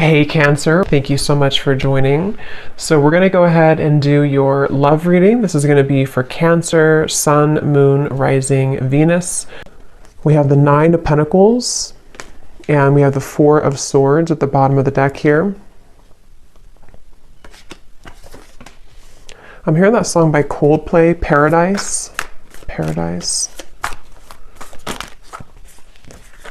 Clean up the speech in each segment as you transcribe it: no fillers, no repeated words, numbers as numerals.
Hey Cancer, thank you so much for joining. So we're going to go ahead and do your love reading. This is going to be for Cancer, Sun, Moon, Rising, Venus. We have the Nine of Pentacles and we have the Four of Swords at the bottom of the deck here. I'm hearing that song by Coldplay, Paradise. Paradise.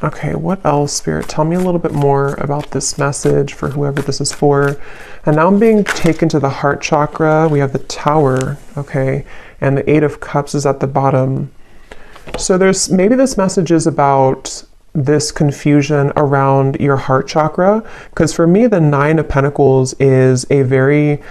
Okay, what else, Spirit? Tell me a little bit more about this message for whoever this is for. And now I'm being taken to the heart chakra. We have the Tower, okay, and the Eight of Cups is at the bottom. So maybe this message is about this confusion around your heart chakra, because for me the Nine of Pentacles is a very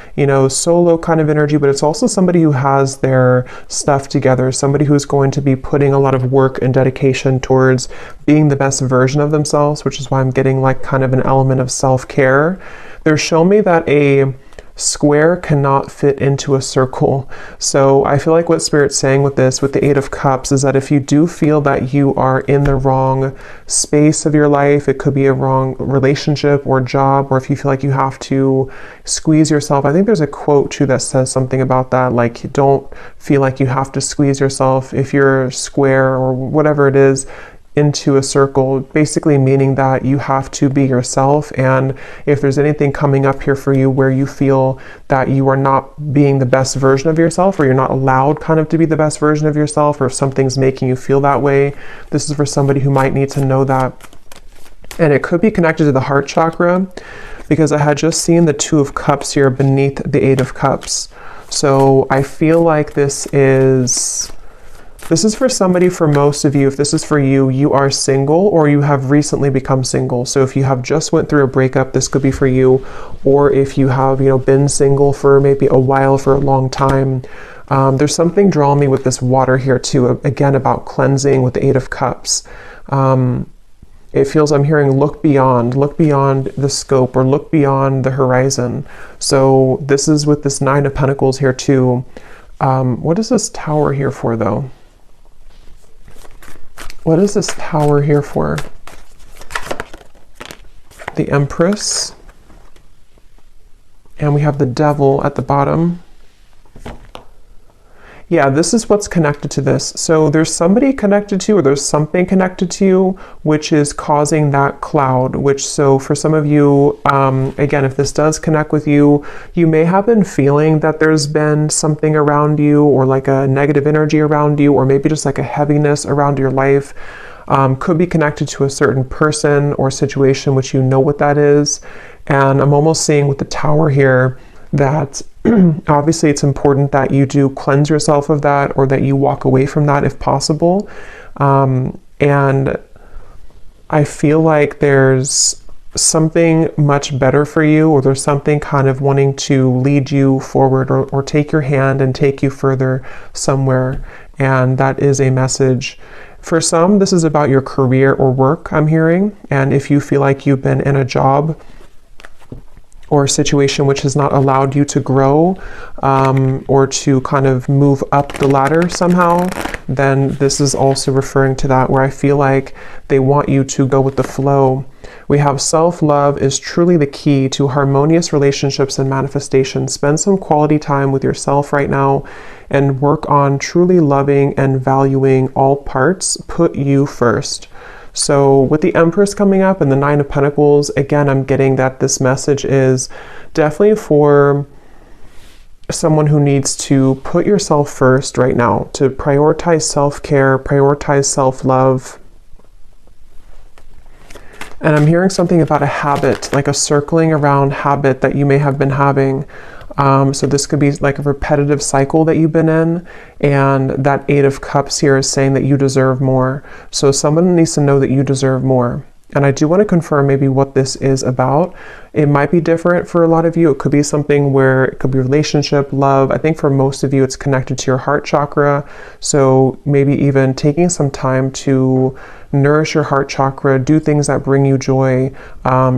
solo kind of energy, but it's also somebody who has their stuff together, somebody who's going to be putting a lot of work and dedication towards being the best version of themselves, which is why I'm getting like kind of an element of self-care. They're showing me that a square cannot fit into a circle. So I feel like what Spirit's saying with this, with the Eight of Cups, is that if you do feel that you are in the wrong space of your life, it could be a wrong relationship or job, or if you feel like you have to squeeze yourself. I think there's a quote too that says something about that, like you don't feel like you have to squeeze yourself if you're square or whatever it is into a circle, basically meaning that you have to be yourself. And if there's anything coming up here for you where you feel that you are not being the best version of yourself, or you're not allowed kind of to be the best version of yourself, or if something's making you feel that way, this is for somebody who might need to know that. And it could be connected to the heart chakra, because I had just seen the Two of Cups here beneath the Eight of Cups. So I feel like this is for somebody. For most of you, if this is for you, you are single or you have recently become single. So if you have just went through a breakup, this could be for you. Or if you have, been single for maybe a while, for a long time. There's something drawing me with this water here too, again, about cleansing with the Eight of Cups. It feels, I'm hearing look beyond the scope, or look beyond the horizon. So this is with this Nine of Pentacles here too. What is this Tower here for though? What is this Tower here for? The Empress. And we have the Devil at the bottom. Yeah, this is what's connected to this. So there's somebody connected to you, or there's something connected to you, which is causing that cloud, so for some of you, again, if this does connect with you, you may have been feeling that there's been something around you, or like a negative energy around you, or maybe just like a heaviness around your life. Could be connected to a certain person or situation, which you know what that is. And I'm almost seeing with the Tower here that obviously it's important that you do cleanse yourself of that, or that you walk away from that if possible. And I feel like there's something much better for you, or there's something kind of wanting to lead you forward, or take your hand and take you further somewhere. And that is a message. For some, this is about your career or work, I'm hearing. And if you feel like you've been in a job or a situation which has not allowed you to grow, or to kind of move up the ladder somehow, then this is also referring to that, where I feel like they want you to go with the flow. We have self-love is truly the key to harmonious relationships and manifestation. Spend some quality time with yourself right now and work on truly loving and valuing all parts. Put you first. So with the Empress coming up and the Nine of Pentacles, again, I'm getting that this message is definitely for someone who needs to put yourself first right now, to prioritize self-care, prioritize self-love. And I'm hearing something about a habit, like a circling around habit that you may have been having. So this could be like a repetitive cycle that you've been in, and that Eight of Cups here is saying that you deserve more. So someone needs to know that you deserve more. And I do want to confirm maybe what this is about. It might be different for a lot of you. It could be something where it could be relationship, love. I think for most of you, it's connected to your heart chakra. So maybe even taking some time to nourish your heart chakra, do things that bring you joy,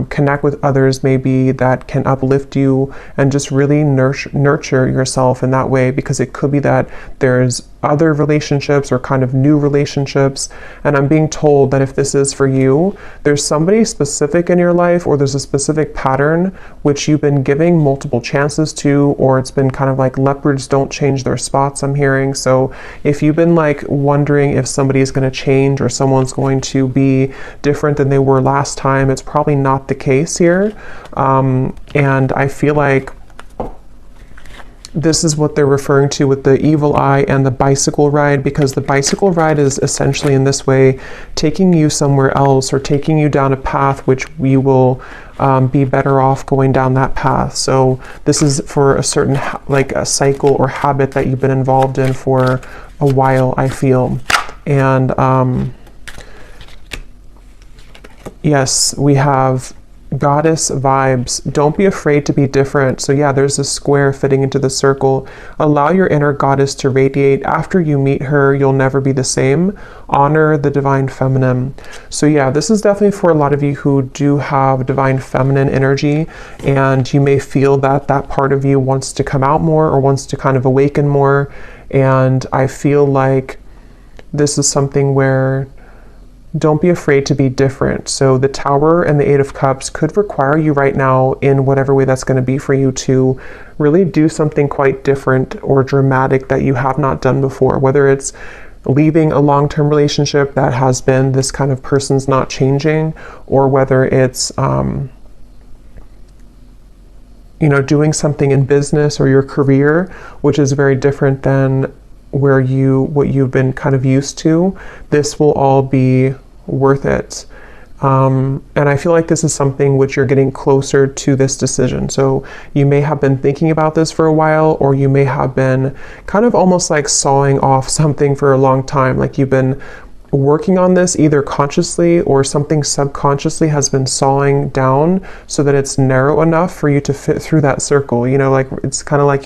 connect with others maybe that can uplift you, and just really nurture yourself in that way, because it could be that there's other relationships or kind of new relationships. And I'm being told that if this is for you, there's somebody specific in your life, or there's a specific pattern which you've been giving multiple chances to, or it's been kind of like leopards don't change their spots, I'm hearing. So if you've been like wondering if somebody is going to change or someone's going to be different than they were last time, it's probably not the case here. And I feel like this is what they're referring to with the evil eye and the bicycle ride, because the bicycle ride is essentially in this way taking you somewhere else, or taking you down a path which we will be better off going down that path. So this is for a certain like a cycle or habit that you've been involved in for a while, I feel. And yes, we have goddess vibes. Don't be afraid to be different. So yeah, there's a square fitting into the circle. Allow your inner goddess to radiate. After you meet her, you'll never be the same. Honor the divine feminine. So yeah, this is definitely for a lot of you who do have divine feminine energy, and you may feel that that part of you wants to come out more, or wants to kind of awaken more. And I feel like this is something where don't be afraid to be different. So the Tower and the Eight of Cups could require you right now, in whatever way that's going to be for you, to really do something quite different or dramatic that you have not done before. Whether it's leaving a long-term relationship that has been this kind of person's not changing, or whether it's you know, doing something in business or your career which is very different than what you've been kind of used to. This will all be worth it. And I feel like this is something which you're getting closer to this decision. So you may have been thinking about this for a while, or you may have been kind of almost like sawing off something for a long time. Like you've been working on this either consciously, or something subconsciously has been sawing down so that it's narrow enough for you to fit through that circle. You know, like it's kind of like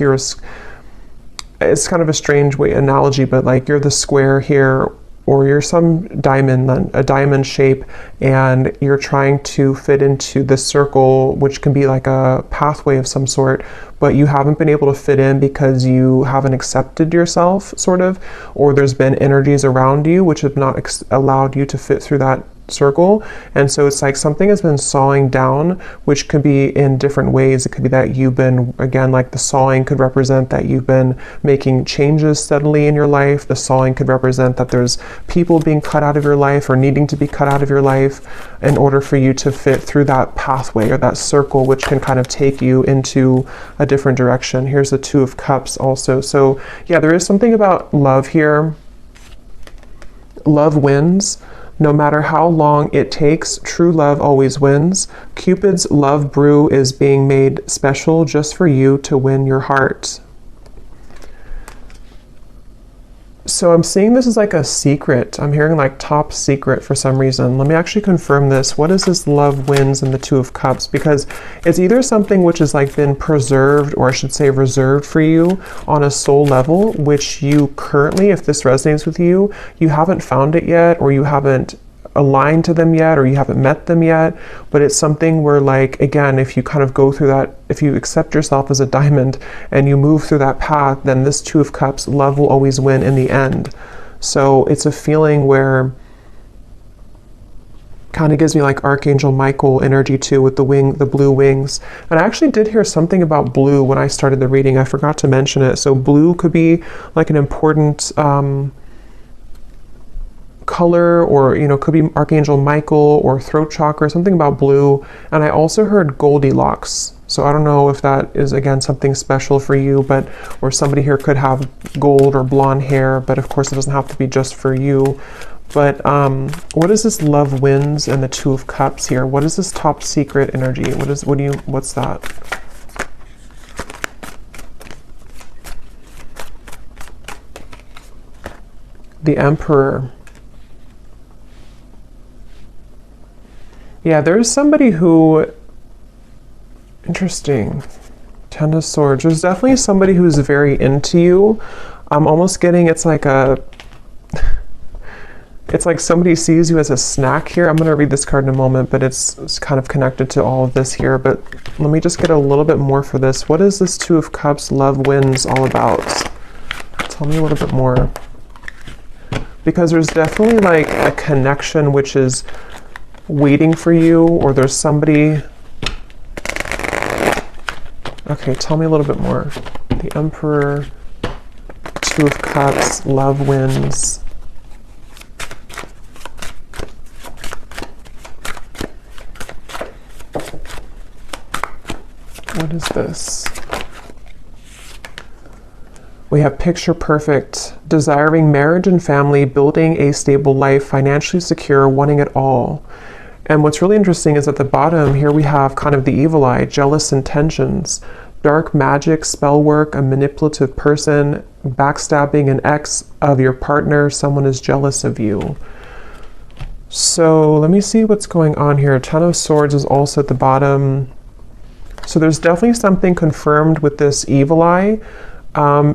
it's kind of a strange analogy, but like you're the square here, or you're some diamond, a diamond shape, and you're trying to fit into this circle, which can be like a pathway of some sort, but you haven't been able to fit in because you haven't accepted yourself, sort of, or there's been energies around you which have not allowed you to fit through that circle. And so it's like something has been sawing down, which could be in different ways. It could be that you've been, again, like the sawing could represent that you've been making changes steadily in your life. The sawing could represent that there's people being cut out of your life, or needing to be cut out of your life, in order for you to fit through that pathway or that circle, which can kind of take you into a different direction. Here's the Two of Cups also. So yeah, there is something about love here. Love wins. No matter how long it takes, true love always wins. Cupid's love brew is being made special just for you to win your heart. So I'm seeing this as like a secret. I'm hearing like top secret for some reason. Let me actually confirm this. What is this love wins in the Two of Cups? Because it's either something which has like been preserved, or I should say reserved for you on a soul level, which you currently, if this resonates with you, you haven't found it yet, or you haven't aligned to them yet, or you haven't met them yet. But it's something where, like, again, if you kind of go through that, if you accept yourself as a diamond and you move through that path, then this Two of Cups, love will always win in the end. So it's a feeling where kind of gives me like Archangel Michael energy too, with the blue wings. And I actually did hear something about blue when I started the reading. I forgot to mention it. So blue could be like an important color, or, you know, could be Archangel Michael or throat chakra, something about blue. And I also heard Goldilocks. So I don't know if that is, again, something special for you, but, or somebody here could have gold or blonde hair, but of course it doesn't have to be just for you. But what is this love wins and the Two of Cups here? What is this top secret energy? What's that? The Emperor. Yeah, there's somebody who, interesting. Ten of Swords. There's definitely somebody who's very into you. I'm almost getting, it's like a, It's like somebody sees you as a snack here. I'm going to read this card in a moment, but it's kind of connected to all of this here. But let me just get a little bit more for this. What is this Two of Cups, love wins, all about? Tell me a little bit more. Because there's definitely like a connection which is waiting for you, or there's somebody... Okay, tell me a little bit more. The Emperor, Two of Cups, love wins. What is this? We have picture perfect, desiring marriage and family, building a stable life, financially secure, wanting it all. And what's really interesting is at the bottom here we have kind of the evil eye, jealous intentions, dark magic, spell work, a manipulative person, backstabbing, an ex of your partner, someone is jealous of you. So let me see what's going on here. Ten of Swords is also at the bottom. So there's definitely something confirmed with this evil eye.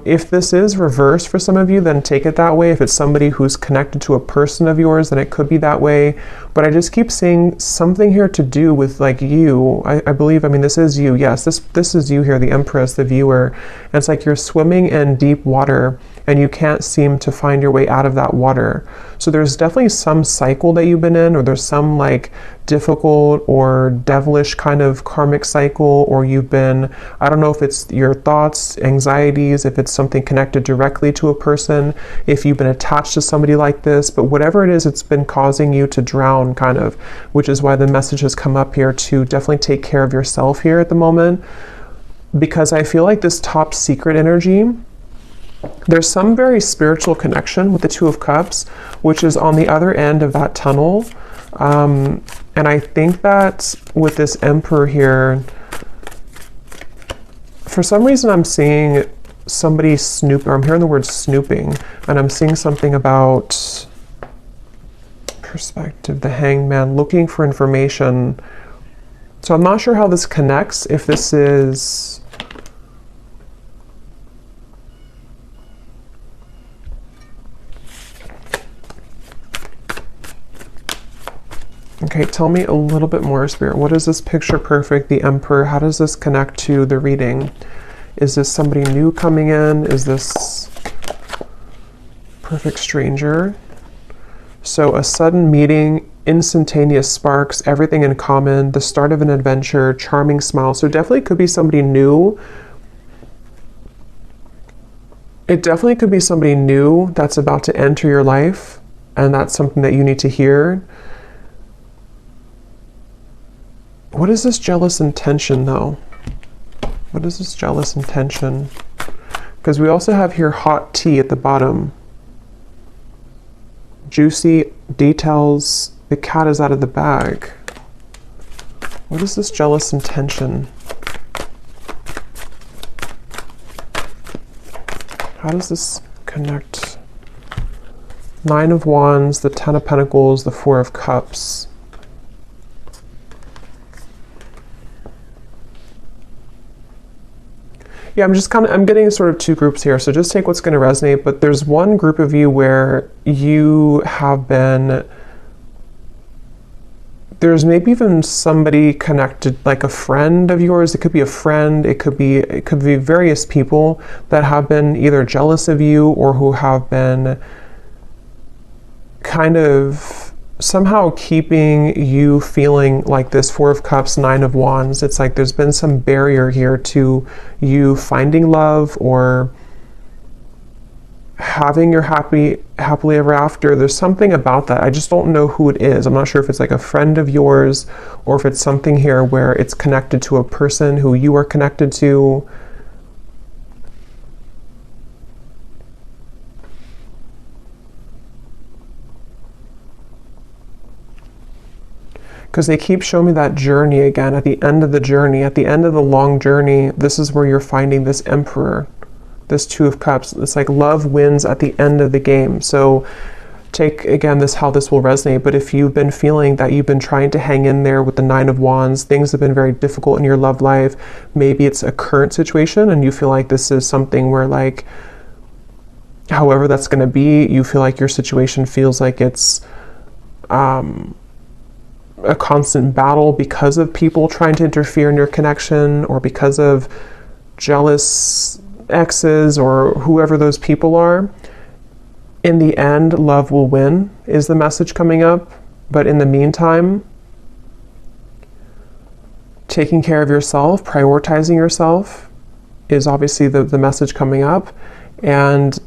If this is reversed for some of you, then take it that way. If it's somebody who's connected to a person of yours, then it could be that way. But I just keep seeing something here to do with like you. I believe, I mean, this is you. Yes, this is you here, the Empress, the viewer. And it's like you're swimming in deep water and you can't seem to find your way out of that water. So there's definitely some cycle that you've been in, or there's some like difficult or devilish kind of karmic cycle, or you've been, I don't know if it's your thoughts, anxieties, if it's something connected directly to a person, if you've been attached to somebody like this, but whatever it is, it's been causing you to drown kind of, which is why the message has come up here to definitely take care of yourself here at the moment. Because I feel like this top secret energy, there's some very spiritual connection with the Two of Cups, which is on the other end of that tunnel. And I think that with this Emperor here, for some reason I'm seeing somebody snoop, or I'm hearing the word snooping, and I'm seeing something about perspective, the Hanged Man, looking for information. So I'm not sure how this connects, if this is... Okay, tell me a little bit more, Spirit. What is this picture perfect, the Emperor? How does this connect to the reading? Is this somebody new coming in? Is this perfect stranger? So a sudden meeting, instantaneous sparks, everything in common, the start of an adventure, charming smile. So definitely could be somebody new. It definitely could be somebody new that's about to enter your life, and that's something that you need to hear. What is this jealous intention, though? What is this jealous intention? Because we also have here hot tea at the bottom. Juicy details. The cat is out of the bag. What is this jealous intention? How does this connect? Nine of Wands, the Ten of Pentacles, the Four of Cups. Yeah, I'm getting sort of two groups here, so just take what's going to resonate, but there's one group of you where you have been, there's maybe even somebody connected, like a friend of yours. It could be a friend, it could be various people that have been either jealous of you or who have been kind of somehow keeping you feeling like this Four of Cups, Nine of Wands. It's like there's been some barrier here to you finding love or having your happily ever after. There's something about that. I just don't know who it is. I'm not sure if it's like a friend of yours or if it's something here where it's connected to a person who you are connected to. Because they keep showing me that journey again, at the end of the journey, at the end of the long journey, this is where you're finding this Emperor, this Two of Cups. It's like love wins at the end of the game. So take, again, this how this will resonate. But if you've been feeling that you've been trying to hang in there with the Nine of Wands, things have been very difficult in your love life, maybe it's a current situation and you feel like this is something where like, however that's going to be, you feel like your situation feels like it's a constant battle because of people trying to interfere in your connection, or because of jealous exes or whoever those people are. In the end, love will win is the message coming up. But in the meantime, taking care of yourself, prioritizing yourself is obviously the message coming up. And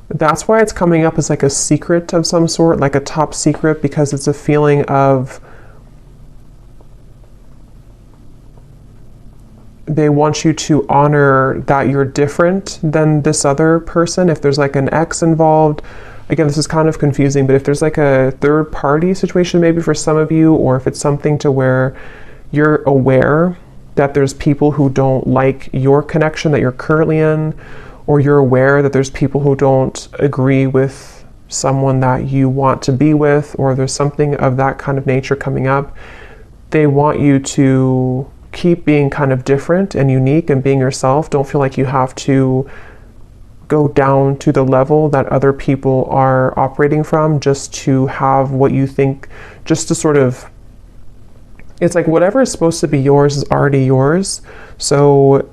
that's why it's coming up as like a secret of some sort, like a top secret, because it's a feeling of they want you to honor that you're different than this other person. If there's like an ex involved, again, this is kind of confusing, but if there's like a third party situation maybe for some of you, or if it's something to where you're aware that there's people who don't like your connection that you're currently in, or you're aware that there's people who don't agree with someone that you want to be with, or there's something of that kind of nature coming up, they want you to keep being kind of different and unique and being yourself. Don't feel like you have to go down to the level that other people are operating from just to have what you think, just to sort of, it's like whatever is supposed to be yours is already yours. So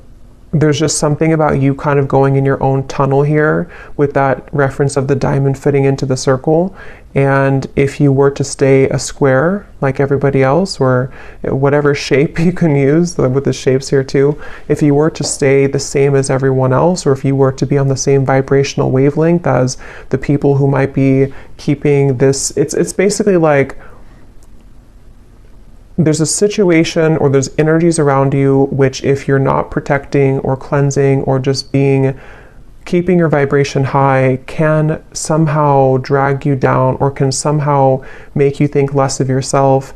there's just something about you kind of going in your own tunnel here with that reference of the diamond fitting into the circle. And if you were to stay a square like everybody else, or whatever shape you can use with the shapes here too, if you were to stay the same as everyone else, or if you were to be on the same vibrational wavelength as the people who might be keeping this, it's basically like there's a situation or there's energies around you which, if you're not protecting or cleansing or just keeping your vibration high, can somehow drag you down or can somehow make you think less of yourself,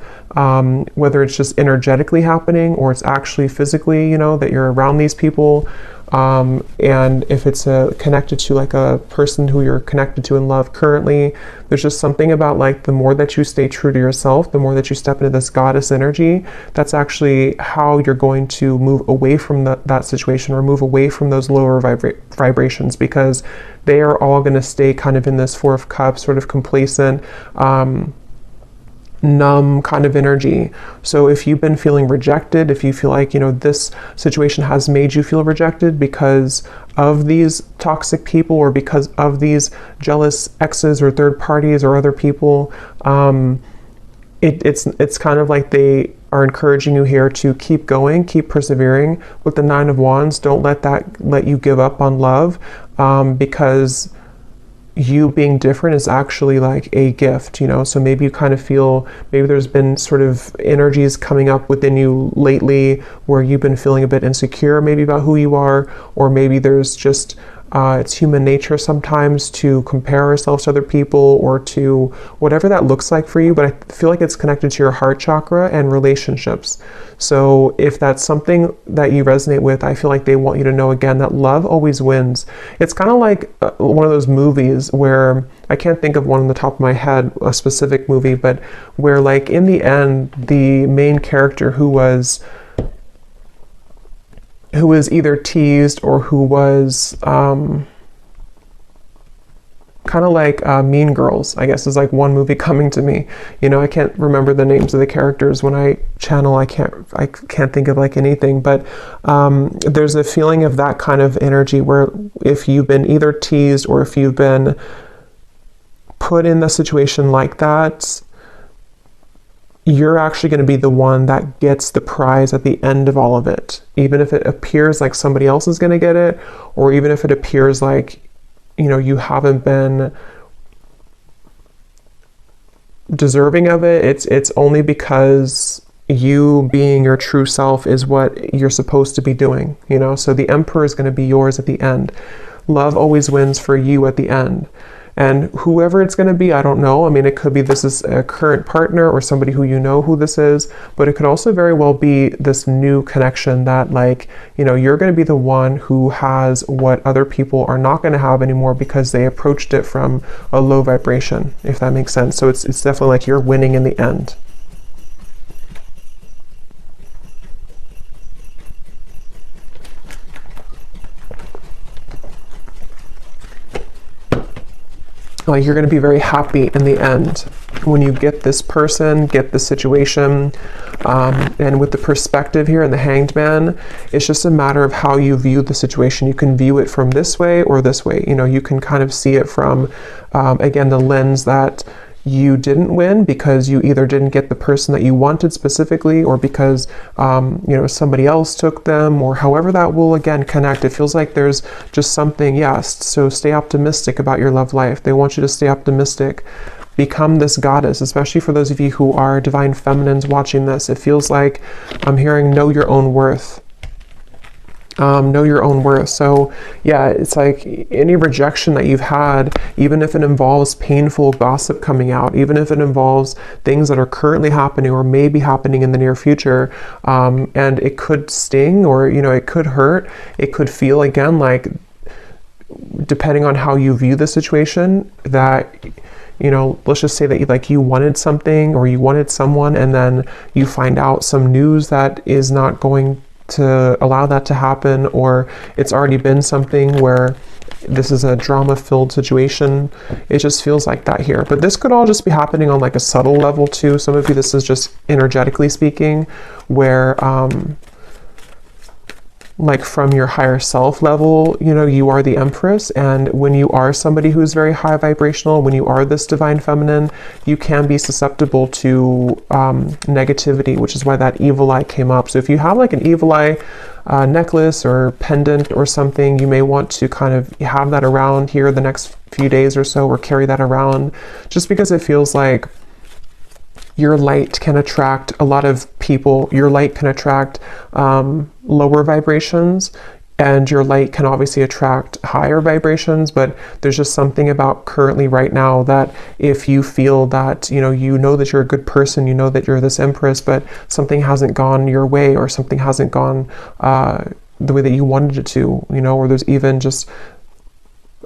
whether it's just energetically happening or it's actually physically, that you're around these people. And if it's connected to like a person who you're connected to in love currently, there's just something about like the more that you stay true to yourself, the more that you step into this goddess energy, that's actually how you're going to move away from that situation, or move away from those lower vibrations, because they are all going to stay kind of in this Four of Cups, sort of complacent, numb kind of energy. So if you've been feeling rejected, if you feel like, this situation has made you feel rejected because of these toxic people, or because of these jealous exes or third parties or other people, it's kind of like they are encouraging you here to keep going, keep persevering. With the Nine of Wands, don't let you give up on love, because you being different is actually like a gift, so maybe you kind of feel, maybe there's been sort of energies coming up within you lately where you've been feeling a bit insecure maybe about who you are, or maybe there's just it's human nature sometimes to compare ourselves to other people, or to whatever that looks like for you, but I feel like it's connected to your heart chakra and relationships. So if that's something that you resonate with, I feel like they want you to know again that love always wins. It's kind of like one of those movies where, I can't think of one on the top of my head, a specific movie, but where like in the end, the main character who was either teased or who was kind of like Mean Girls, I guess, is like one movie coming to me. I can't remember the names of the characters when I channel. I can't think of like anything, but there's a feeling of that kind of energy where if you've been either teased or if you've been put in a situation like that, you're actually going to be the one that gets the prize at the end of all of it. Even if it appears like somebody else is going to get it, or even if it appears like, you haven't been deserving of it, it's only because you being your true self is what you're supposed to be doing, So the Emperor is going to be yours at the end. Love always wins for you at the end. And whoever it's going to be, I don't know. I mean, it could be this is a current partner or somebody who who this is, but it could also very well be this new connection that you're going to be the one who has what other people are not going to have anymore because they approached it from a low vibration, if that makes sense. So it's definitely like you're winning in the end. like you're going to be very happy in the end when you get this person, get the situation. And with the perspective here and the Hanged Man, it's just a matter of how you view the situation. You can view it from this way or this way. You know, you can kind of see it from, again, the lens that you didn't win because you either didn't get the person that you wanted specifically, or because you know, somebody else took them, or however that will again connect. It feels like there's just something. Yes, so stay optimistic about your love life. They want you to stay optimistic. Become this goddess, especially for those of you who are divine feminines watching this. It feels like I'm hearing know your own worth. Know your own worth. So yeah, it's like any rejection that you've had, even if it involves painful gossip coming out, even if it involves things that are currently happening or may be happening in the near future, and it could sting, or you know, it could hurt, it could feel again like, depending on how you view the situation, that, you know, let's just say that you wanted something or you wanted someone, and then you find out some news that is not going to allow that to happen, or it's already been something where this is a drama-filled situation. It just feels like that here. But this could all just be happening on like a subtle level too. Some of you, this is just energetically speaking, where like from your higher self level, you know, you are the Empress, and when you are somebody who's very high vibrational, when you are this divine feminine, you can be susceptible to negativity, which is why that evil eye came up. So if you have like an evil eye necklace or pendant or something, you may want to kind of have that around here the next few days or so, or carry that around, just because it feels like your light can attract a lot of people. Your light can attract lower vibrations, and your light can obviously attract higher vibrations. But there's just something about currently right now that if you feel that, you know that you're a good person, you know that you're this Empress, but something hasn't gone your way, or something hasn't gone the way that you wanted it to, you know, or there's even just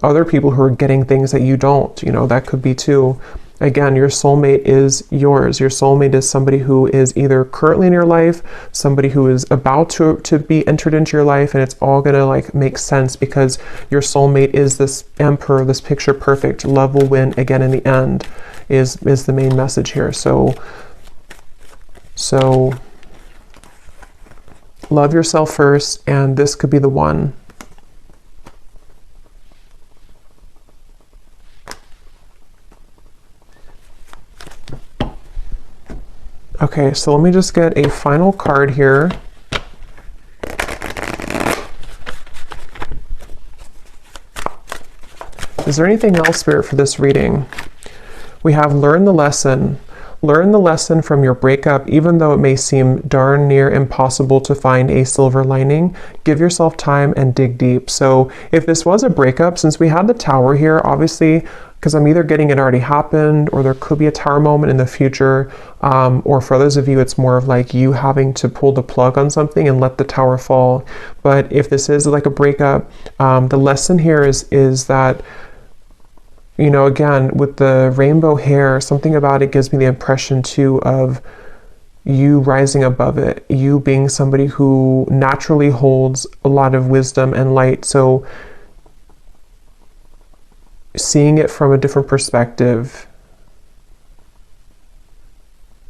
other people who are getting things that you don't, you know, that could be too. Again, your soulmate is yours. Your soulmate is somebody who is either currently in your life, somebody who is about to be entered into your life, and it's all gonna like make sense because your soulmate is this emperor, this picture perfect. Love will win again in the end is the main message here. So love yourself first, and this could be the one. Okay, so let me just get a final card here. Is there anything else, Spirit, for this reading? We have learn the lesson. Learn the lesson from your breakup, even though it may seem darn near impossible to find a silver lining. Give yourself time and dig deep. So if this was a breakup, since we had the Tower here, obviously, because I'm either getting it already happened, or there could be a Tower moment in the future, or for others of you, it's more of like you having to pull the plug on something and let the Tower fall. But if this is like a breakup, the lesson here is that, you know, again, with the rainbow hair, something about it gives me the impression too of you rising above it, you being somebody who naturally holds a lot of wisdom and light. So seeing it from a different perspective,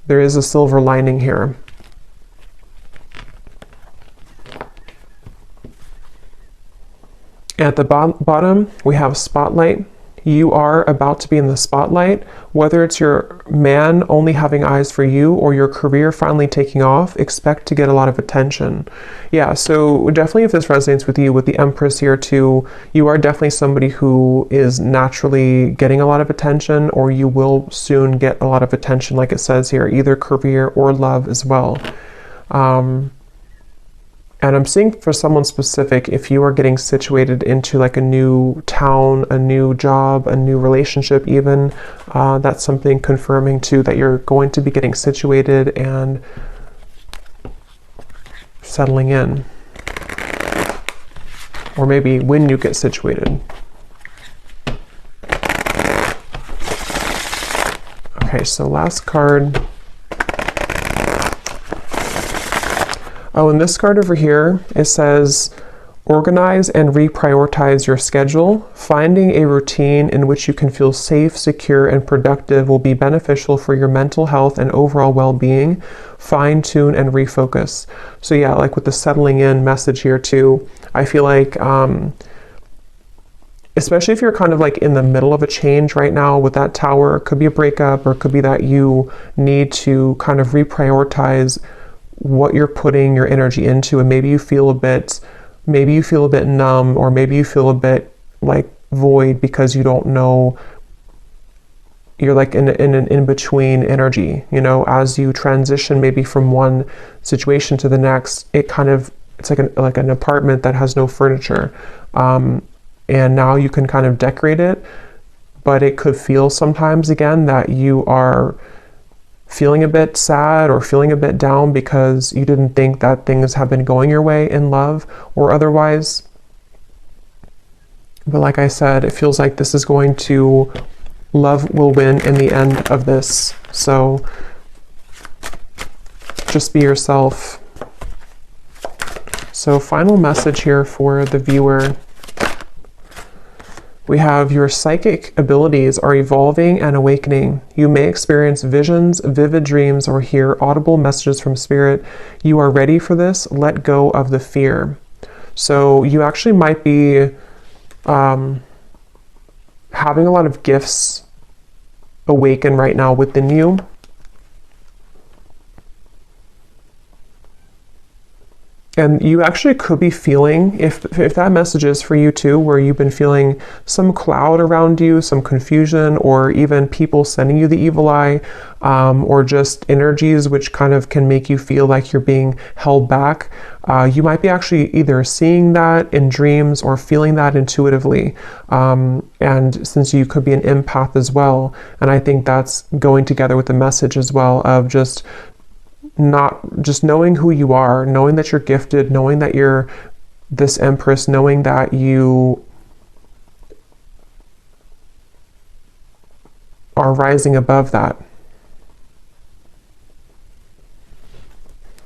there is a silver lining here. At the bottom, we have spotlight. You are about to be in the spotlight, whether it's your man only having eyes for you or your career finally taking off. Expect to get a lot of attention. Yeah, so definitely if this resonates with you, with the Empress here too, you are definitely somebody who is naturally getting a lot of attention, or you will soon get a lot of attention, like it says here, either career or love as well. And I'm seeing for someone specific, if you are getting situated into like a new town, a new job, a new relationship even, that's something confirming too that you're going to be getting situated and settling in. Or maybe when you get situated. Okay, so last card. Oh, and this card over here, it says, Organize and reprioritize your schedule. Finding a routine in which you can feel safe, secure, and productive will be beneficial for your mental health and overall well-being. Fine-tune and refocus. So yeah, like with the settling in message here too, I feel like, especially if you're kind of like in the middle of a change right now with that tower, it could be a breakup, or it could be that you need to kind of reprioritize what you're putting your energy into, and maybe you feel a bit numb, or maybe you feel a bit like void because you don't know, you're like in an in-between energy, you know, as you transition maybe from one situation to the next. It's like an apartment that has no furniture, and now you can kind of decorate it, but it could feel sometimes again that you are feeling a bit sad or feeling a bit down because you didn't think that things have been going your way in love or otherwise. But like I said, it feels like this is going to, love will win in the end of this. So just be yourself. So final message here for the viewer. We have your psychic abilities are evolving and awakening. You may experience visions, vivid dreams, or hear audible messages from spirit. You are ready for this. Let go of the fear. So you actually might be having a lot of gifts awaken right now within you. And you actually could be feeling, if that message is for you too, where you've been feeling some cloud around you, some confusion, or even people sending you the evil eye, or just energies which kind of can make you feel like you're being held back. You might be actually either seeing that in dreams or feeling that intuitively. And since you could be an empath as well, and I think that's going together with the message as well of just knowing who you are, knowing that you're gifted, knowing that you're this Empress, knowing that you are rising above that.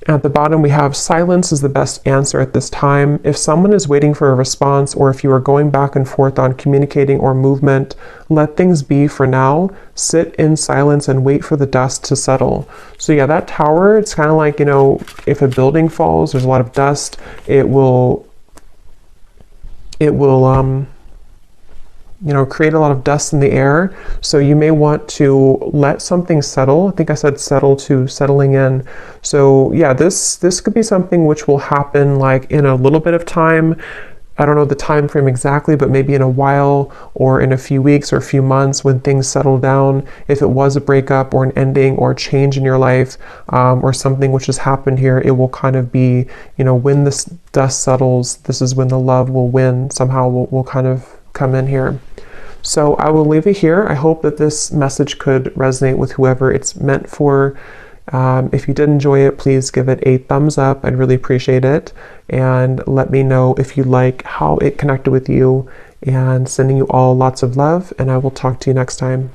At the bottom, we have silence is the best answer at this time. If someone is waiting for a response, or if you are going back and forth on communicating or movement, let things be for now. Sit in silence and wait for the dust to settle. So yeah, that tower, it's kind of like, you know, if a building falls, there's a lot of dust, it will you know, create a lot of dust in the air. So you may want to let something settle. I think I said settle to settling in. So yeah, this could be something which will happen like in a little bit of time. I don't know the time frame exactly, but maybe in a while, or in a few weeks or a few months when things settle down. If it was a breakup or an ending or a change in your life, or something which has happened here, it will kind of be, you know, when this dust settles, this is when the love will win. Somehow will kind of come in here. So I will leave it here. I hope that this message could resonate with whoever it's meant for. If you did enjoy it, please give it a thumbs up. I'd really appreciate it. And let me know if you like how it connected with you. And sending you all lots of love. And I will talk to you next time.